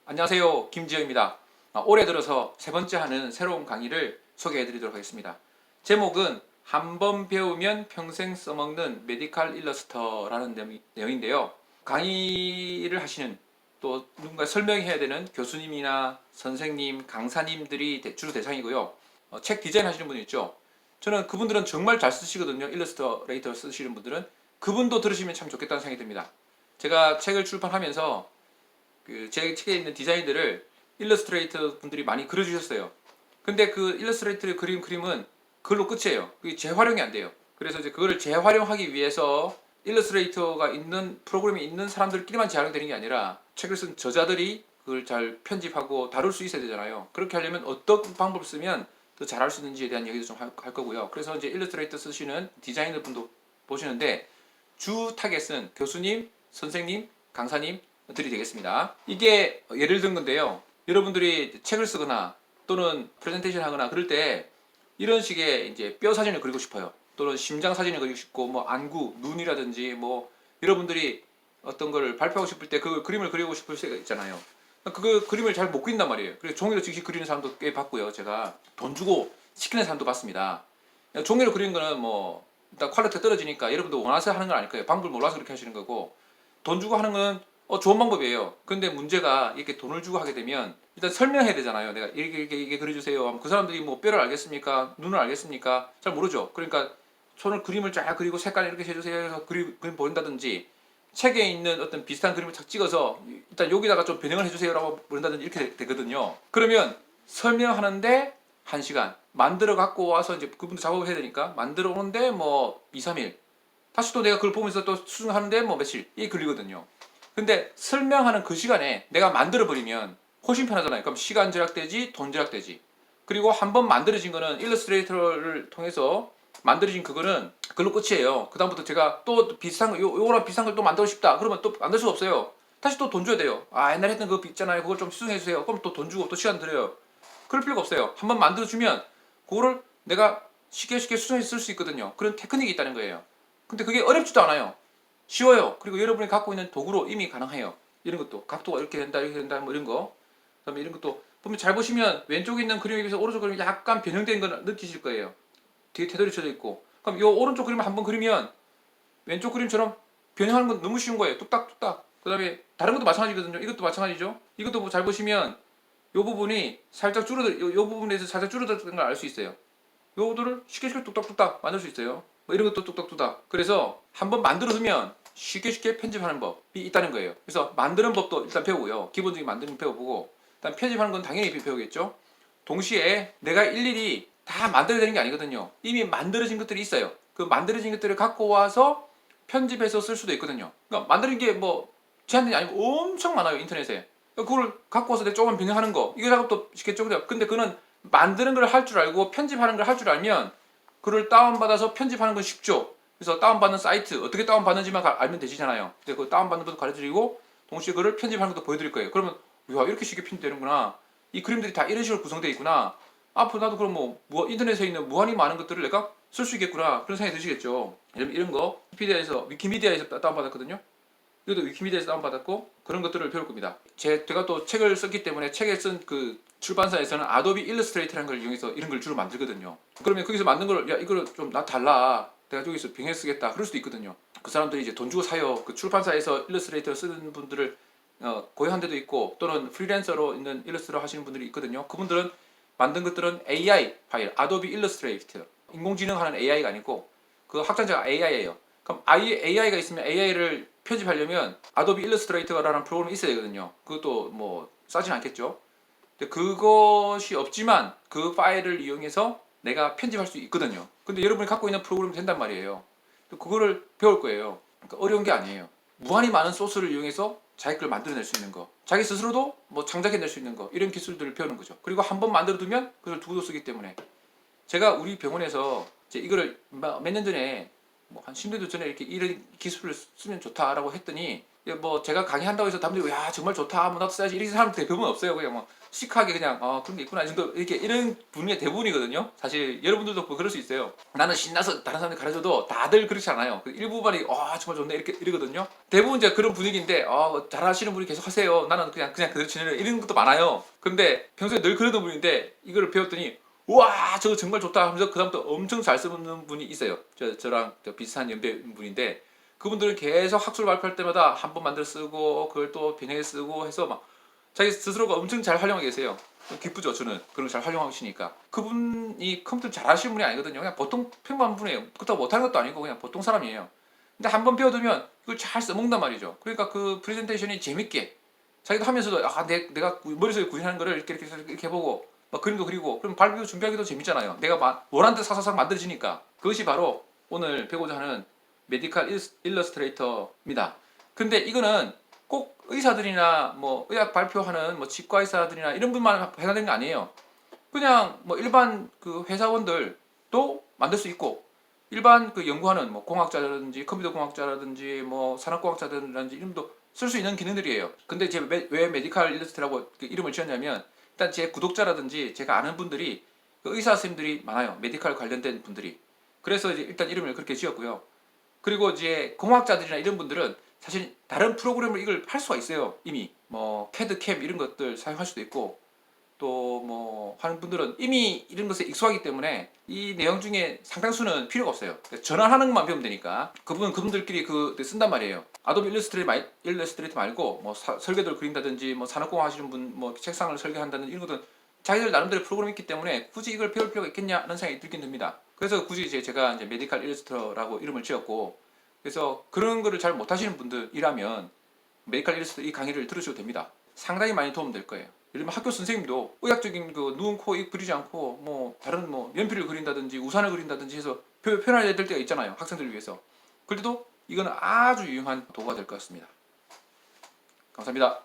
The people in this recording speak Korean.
안녕하세요. 김지영입니다. 올해 들어서 세 번째 하는 새로운 강의를 소개해 드리도록 하겠습니다. 제목은 한 번 배우면 평생 써먹는 메디칼 일러스터라는 내용인데요. 강의를 하시는 또 누군가 설명해야 되는 교수님이나 선생님, 강사님들이 주로 대상이고요. 책 디자인 하시는 분들 있죠. 저는 그분들은 정말 잘 쓰시거든요. 일러스트레이터 쓰시는 분들은. 그분도 들으시면 참 좋겠다는 생각이 듭니다. 제가 책을 출판하면서 제 책에 있는 디자인들을 일러스트레이터 분들이 많이 그려주셨어요. 근데 그 일러스트레이터의 그림은 그걸로 끝이에요. 그게 재활용이 안 돼요. 그래서 이제 그거를 재활용하기 위해서 일러스트레이터가 있는 프로그램이 있는 사람들끼리만 재활용되는 게 아니라 책을 쓴 저자들이 그걸 잘 편집하고 다룰 수 있어야 되잖아요. 그렇게 하려면 어떤 방법을 쓰면 더 잘할 수 있는지에 대한 얘기도 좀 할 거고요. 그래서 이제 일러스트레이터 쓰시는 디자이너 분도 보시는데 주 타겟은 교수님, 선생님, 강사님들이 되겠습니다. 이게 예를 든 건데요. 여러분들이 책을 쓰거나 또는 프레젠테이션 하거나 그럴 때 이런 식의 이제 뼈 사진을 그리고 싶어요. 또는 심장 사진을 그리고 싶고 뭐 안구, 눈이라든지 뭐 여러분들이 어떤 걸 발표하고 싶을 때 그 그림을 그리고 싶을 때가 있잖아요. 그 그림을 잘 못 그린단 말이에요. 그래서 종이로 직접 그리는 사람도 꽤 봤고요. 제가 돈 주고 시키는 사람도 봤습니다. 종이로 그리는 거는 뭐 일단 퀄리티가 떨어지니까 여러분도 원하서 하는 건 아닐 거예요. 방법을 몰라서 그렇게 하시는 거고, 돈 주고 하는 건 좋은 방법이에요. 근데 문제가 이렇게 돈을 주고 하게 되면 일단 설명해야 되잖아요. 내가 이렇게 그려주세요 하면 그 사람들이 뭐 뼈를 알겠습니까? 눈을 알겠습니까? 잘 모르죠. 그러니까 손을 그림을 쫙 그리고 색깔 이렇게 해주세요 해서 그림 보낸다든지, 책에 있는 어떤 비슷한 그림을 착 찍어서 일단 여기다가 좀 변형을 해주세요라고 보낸다든지 이렇게 되거든요. 그러면 설명하는데 1시간, 만들어 갖고 와서 이제 그분도 작업을 해야 되니까 만들어 오는데 뭐 2, 3일, 다시 또 내가 그걸 보면서 또 수정하는데 뭐 며칠, 이게 걸리거든요. 근데 설명하는 그 시간에 내가 만들어 버리면 훨씬 편하잖아요. 그럼 시간 절약되지, 돈 절약되지. 그리고 한번 만들어진 거는 일러스트레이터를 통해서 만들어진 그거는 그걸로 끝이에요. 그다음부터 제가 또 비슷한 거, 요거랑 비슷한 걸 또 만들고 싶다. 그러면 또 만들 수가 없어요. 다시 또 돈 줘야 돼요. 옛날에 했던 그거 있잖아요. 그걸 좀 수정해 주세요. 그럼 또 돈 주고 또 시간 들여요. 그럴 필요가 없어요. 한번 만들어 주면 그거를 내가 쉽게 수정해 쓸 수 있거든요. 그런 테크닉이 있다는 거예요. 근데 그게 어렵지도 않아요. 쉬워요. 그리고 여러분이 갖고 있는 도구로 이미 가능해요. 이런 것도 각도가 이렇게 된다, 이렇게 된다, 뭐 이런 거. 그다음에 이런 것도 보면 잘 보시면 왼쪽에 있는 그림에 비해서 오른쪽 그림이 약간 변형된 걸 느끼실 거예요. 뒤에 테두리 쳐져 있고. 그럼 이 오른쪽 그림을 한번 그리면 왼쪽 그림처럼 변형하는 건 너무 쉬운 거예요. 뚝딱뚝딱. 그다음에 다른 것도 마찬가지거든요. 이것도 마찬가지죠. 이것도 뭐잘 보시면 이 부분이 살짝 이 부분에서 살짝 줄어들었던 걸 알 수 있어요. 요거들을 쉽게 뚝딱뚝딱 만들 수 있어요. 뭐 이런 것도 뚝딱뚝딱. 그래서 한번 만들어두면 쉽게 편집하는 법이 있다는 거예요. 그래서 만드는 법도 일단 배우고요. 기본적인 만드는 법 배워보고, 일단 편집하는 건 당연히 배우겠죠. 동시에 내가 일일이 다 만들어야 되는 게 아니거든요. 이미 만들어진 것들이 있어요. 그 만들어진 것들을 갖고 와서 편집해서 쓸 수도 있거든요. 그러니까 만드는 게 뭐 제한이 아니고 엄청 많아요, 인터넷에. 그걸 갖고 와서 내 조금 변형하는 거, 이거 작업도 쉽겠죠. 근데 그는 만드는 걸 할 줄 알고 편집하는 걸 할 줄 알면 그걸 다운받아서 편집하는 건 쉽죠. 그래서 다운받는 사이트 어떻게 다운받는지만 알면 되시잖아요. 이제 그 다운받는 것도 가르쳐드리고 동시에 그걸 편집하는 것도 보여드릴 거예요. 그러면 야, 이렇게 쉽게 편집되는구나. 이 그림들이 다 이런 식으로 구성되어 있구나. 앞으로 나도 그럼 뭐 인터넷에 있는 무한히 많은 것들을 내가 쓸 수 있겠구나, 그런 생각이 드시겠죠. 이런 거 위키미디아에서 다운받았거든요. 이것도 위키미디아에서 다운받았고 그런 것들을 배울 겁니다. 제가 또 책을 썼기 때문에 책에 쓴 그 출판사에서는 아도비 일러스트레이터라는 걸 이용해서 이런 걸 주로 만들거든요. 그러면 거기서 만든 걸, 야, 이거를 좀 나 달라, 내가 여기서 병행 쓰겠다, 그럴 수도 있거든요. 그 사람들이 이제 돈 주고 사요. 그 출판사에서 일러스트레이터 쓰는 분들을 고용한 데도 있고, 또는 프리랜서로 있는 일러스트레이터 하시는 분들이 있거든요. 그분들은 만든 것들은 AI 파일, 아도비 일러스트레이터, 인공지능 하는 AI가 아니고 그 확장자가 AI예요. 그럼 AI가 있으면 AI를 편집하려면 아도비 일러스트레이터라는 프로그램이 있어야 되거든요. 그것도 뭐 싸진 않겠죠. 근데 그것이 없지만 그 파일을 이용해서 내가 편집할 수 있거든요. 근데 여러분이 갖고 있는 프로그램이 된단 말이에요. 그거를 배울 거예요. 그러니까 어려운 게 아니에요. 무한히 많은 소스를 이용해서 자기 걸 만들어낼 수 있는 거, 자기 스스로도 뭐 창작해낼 수 있는 거, 이런 기술들을 배우는 거죠. 그리고 한번 만들어두면 그걸 두고도 쓰기 때문에, 제가 우리 병원에서 이제 이거를 몇 년 전에 뭐 한 10년 전에 이렇게 이런 기술을 쓰면 좋다라고 했더니 뭐 제가 강의한다고 해서 남들이 야 정말 좋다 뭐 나도 써야지 이런 사람 대부분 없어요. 그냥 뭐 시크하게 그냥 그런 게 있구나 이 정도 이렇게 이런 분이 대부분이거든요. 사실 여러분들도 그럴 수 있어요. 나는 신나서 다른 사람들 가르쳐도 다들 그렇지 않아요. 그 일부분이 정말 좋네 이렇게 이러거든요. 대부분 이제 그런 분위기인데 잘하시는 분이 계속 하세요. 나는 그냥 그대로 지내려 이런 것도 많아요. 근데 평소에 늘 그러던 분인데 이걸 배웠더니 우와 저거 정말 좋다 하면서 그다음부터 엄청 잘 쓰는 분이 있어요. 저랑 비슷한 연배 분인데 그분들은 계속 학술 발표할 때마다 한 번 만들어 쓰고 그걸 또 변형해 쓰고 해서 막 자기 스스로가 엄청 잘 활용하고 계세요. 기쁘죠 저는 그런 걸 잘 활용하시니까. 그분이 컴퓨터 잘하시는 분이 아니거든요. 그냥 보통 평범한 분이에요. 그렇다고 못하는 것도 아니고 그냥 보통 사람이에요. 근데 한 번 배워두면 그걸 잘 써먹는단 말이죠. 그러니까 그 프레젠테이션이 재밌게 자기가 하면서도 내가 머릿속에 구현하는 거를 이렇게 해보고 막 그림도 그리고 그럼 발표 준비하기도 재밌잖아요. 내가 원하는 대로 사사삭 만들어지니까. 그것이 바로 오늘 배우고자 하는 메디칼 일러스트레이터입니다. 근데 이거는 꼭 의사들이나 뭐 의학 발표하는 뭐 치과 의사들이나 이런 분만 해당되는 게 아니에요. 그냥 뭐 일반 그 회사원들도 만들 수 있고 일반 그 연구하는 뭐 공학자라든지 컴퓨터 공학자라든지 뭐 산업공학자라든지 이름도 쓸 수 있는 기능들이에요. 근데 제가 왜 메디칼 일러스트라고 그 이름을 지었냐면 일단 제 구독자라든지 제가 아는 분들이 그 의사 선생님들이 많아요. 메디칼 관련된 분들이. 그래서 이제 일단 이름을 그렇게 지었고요. 그리고 이제 공학자들이나 이런 분들은 사실 다른 프로그램을 이걸 할 수가 있어요. 이미 뭐 캐드 캠 이런 것들 사용할 수도 있고 또 뭐 하는 분들은 이미 이런 것에 익숙하기 때문에 이 내용 중에 상당수는 필요가 없어요. 전환하는 것만 배우면 되니까 그분들끼리 쓴단 말이에요. 아도비 일러스트레이터 말고 뭐 설계도를 그린다든지 뭐 산업공학 하시는 분 뭐 책상을 설계한다든지 이런 것들은 자기들 나름대로 프로그램이 있기 때문에 굳이 이걸 배울 필요가 있겠냐 하는 생각이 들긴 듭니다. 그래서 굳이 제가 이제 메디칼 일러스트라고 이름을 지었고 그래서 그런 거를 잘 못하시는 분들이라면 메디칼 일러스트 이 강의를 들으셔도 됩니다. 상당히 많이 도움될 거예요. 예를 들면 학교 선생님도 의학적인 그 눈, 코, 입 그리지 않고 뭐 다른 뭐 연필을 그린다든지 우산을 그린다든지 해서 표현해야 될 때가 있잖아요. 학생들을 위해서. 그럴 때도 이거는 아주 유용한 도구가 될 것 같습니다. 감사합니다.